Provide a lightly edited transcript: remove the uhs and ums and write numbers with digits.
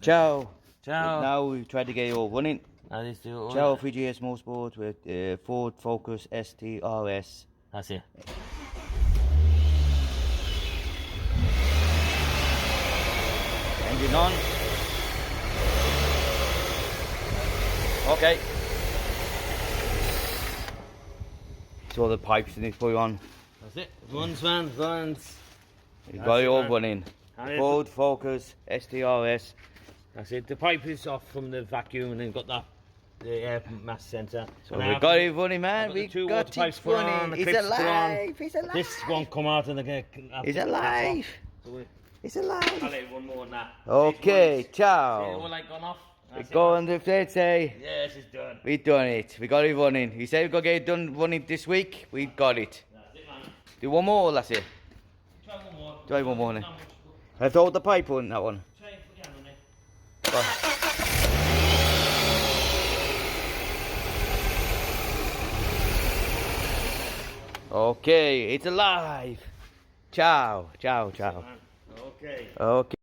Ciao. Ciao. Now we've tried to get you all running. Let's do it. Ciao, 3gsmotorsport with Ford Focus STRS. That's it. Engine on. Okay. So the pipes in this put on. That's it. Runs, man. Runs. You've got it all running. That's it. Ford Focus STRS. That's it. The pipe is off from the vacuum and then got that the air mass sensor. So we've got it running, man. We've We've got the got two water it pipes put on, running. the He's clips put on. alive. He's alive. This won't come out and they're going He's alive. He's I'll alive. let one more than that. Okay, See the ciao. one light gone off? We're That's it, going man. to let's say Yes, it's done. we've done it. We got it running. You said we got to get it done running this week. We've got it. That's it, man. Do one more, that's it. Try one more. Try one more, then. Not much. I have to hold the pipe on that one. Try and put your hand on it. Okay, it's alive. Ciao, ciao, ciao. Okay. Okay.